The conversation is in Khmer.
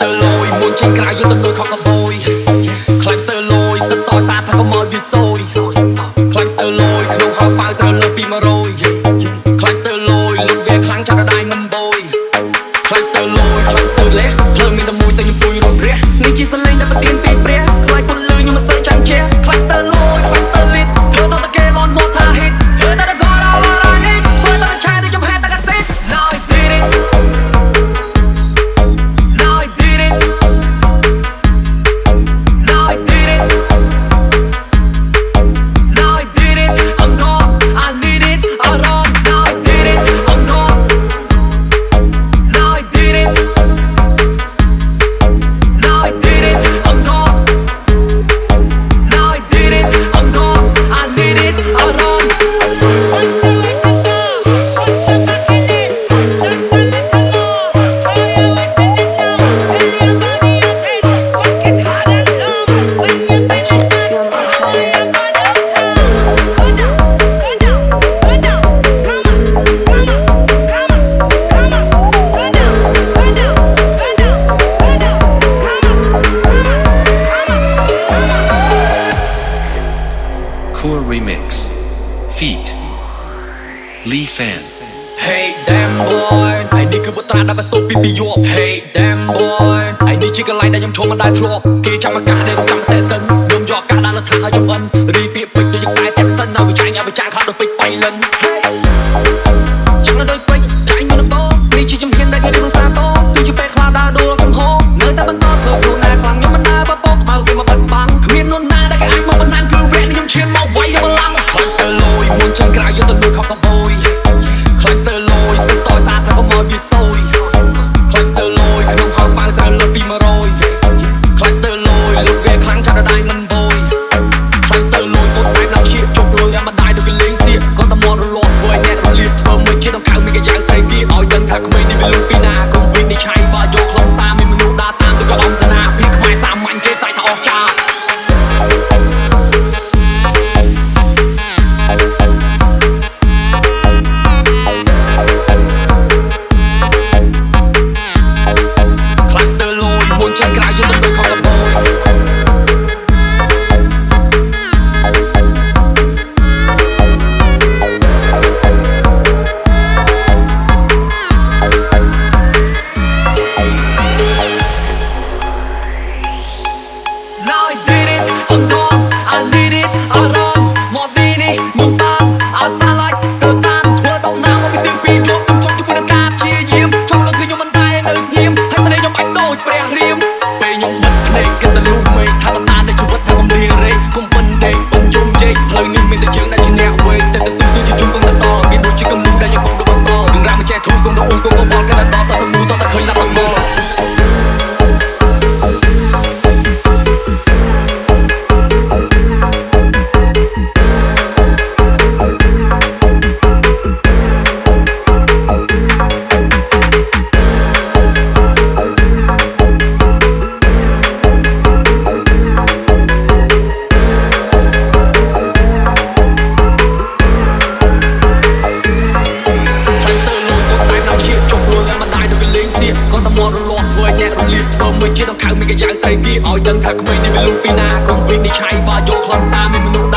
Cluster លយមុនចេញក្រៅយកទៅដូចខកកបយ Cluster លយសិតសយសាថាក៏មកវាសយ Cluster លយក្នុងហៅប៉ៅត្រូវលើពី100 Cluster លយលុបវាខ្លាំងចាត់ដៃមិនបយ Cluster លយ Cluster លេះភ្លើងមានតែមួយតែខ្ញុំទួយរួចព្រះនេះជាសលេងដែលប្រទៀនពីព្រះខ្លាចពុនលឺខ្ញុំមិនសូវចាំចេះ Cluster លយ Cluster លិតធ្វើតតែគេលន់មកថា hit ធ្វើតែដល់ all I need ធ្វើតែឆាយដូចខ្ញុំហេតុតែកាសេ Now I did it Now I did it Now I did it Now I did it I'm gone I need it I run Now I did it I'm gone Now I did it Now I did it I'm gone Now I did it I'm gone I need it I run Core Remix Feat Lee Fan Hey damn boy ไอ้นี่คือบุตรដែលបានសូពីពីយប់ Hey damn boy ไอ้នេះជាកន្លែងដែលខ្ញុំឈប់មិនដែលធ្លាប់គេចាំអាកាសដែលរំចាំតែតិនខ្ញុំយកអាកាសដាក់លើថាឲ្យចំអិនរីពាកពេជ្រដូចខ្សែតែសិនឲ្យវាចាញ់ឲ្យវាចាញ់ខ្លះដូចពេជ្របៃលិនចាំដល់ដូចពេជ្រចាញ់មិនតោនេះជាជំហានដែលគេរៀបនឹងសាតោគឺជាពេលខ្លាដើរដួលចំហនៅតែបន្តធ្វើខ្លួនណាខ្លាំងខ្ញុំមិនដើរបបោកស្មៅវាមកបិទបាំងគ្មាននរណាដែលគេអាចមកបណ្ណាំគឺវគ្គនេះខ្ញុំឈានមកវាយយកបលាំង Cluster លយមុនចេញក្រៅយកទៅដូចខកកបយ Cluster លយសិតសយសាថាក៏មកវាសយ Cluster លយក្នុងហៅប៉ៅត្រូវលើពី100 Cluster លយលុបវាខ្លាំងចាត់ដៃមិនបយ Cluster លយអូនតែដល់ជាជប់លុយឲ្យមកដៃទៅគេលេងសៀកគាត់តែមករលាស់ធ្វើឲ្យអ្នករលាកធ្វើមួយជាតិដង្ខៅមានកាយស្រីទៀតឲ្យដឹងថាក្មេងនេះវាលុបពីណាកុំវិនិច្ឆ័យបើយកខ្លងសារមានមនុស្សដើរតាមទៅក៏អំសនាពីខ្មែរសាមញ្ញគេស្អែកថាអស់ចា Cluster លយមុនចេញក្រៅយកទៅដូចខកកបយ Now I did it I'm gone I need it I run មកទីនេះខ្ញុំបានអាសាឡាច់ទៅសានធ្វើដល់ណាមកពីទីពីរយកខ្ញុំជុំជាមួយនឹងការព្យាយាមចង់នឹងគឺខ្ញុំមិនតែនៅស្ងៀមហើយស្រីខ្ញុំអាចដូចព្រះរៀមពេលខ្ញុំបិទភ្នែកគិតទៅលូកមេឃថាដំណើរនៃជីវិតថាកំលៀងរេកុំពិនដេកពុំយំយេកផ្លូវនេះមានតែយើងដែលជាអ្នកវេកតែទៅស៊ូទៅយូរគង់តែដល់មានដូចជាកំលូដែលយើងគង់ដូចអសររឿងរ៉ាវមិនចេះធូរគង់ទៅអ៊ូគង់ក៏វល់កាន់តែដល់តទៅមូតតែឃើញឡាប់ដល់ គាត់តែមករលាស់ធ្វើឲ្យអ្នករលាកធ្វើមួយជាតិដង្ខៅមានកាយស្រីទៀតឲ្យដឹងថាក្មេងនេះវាលុបពីណាកុំវិនិច្ឆ័យបើយកខ្លងសារមានមនុស្ស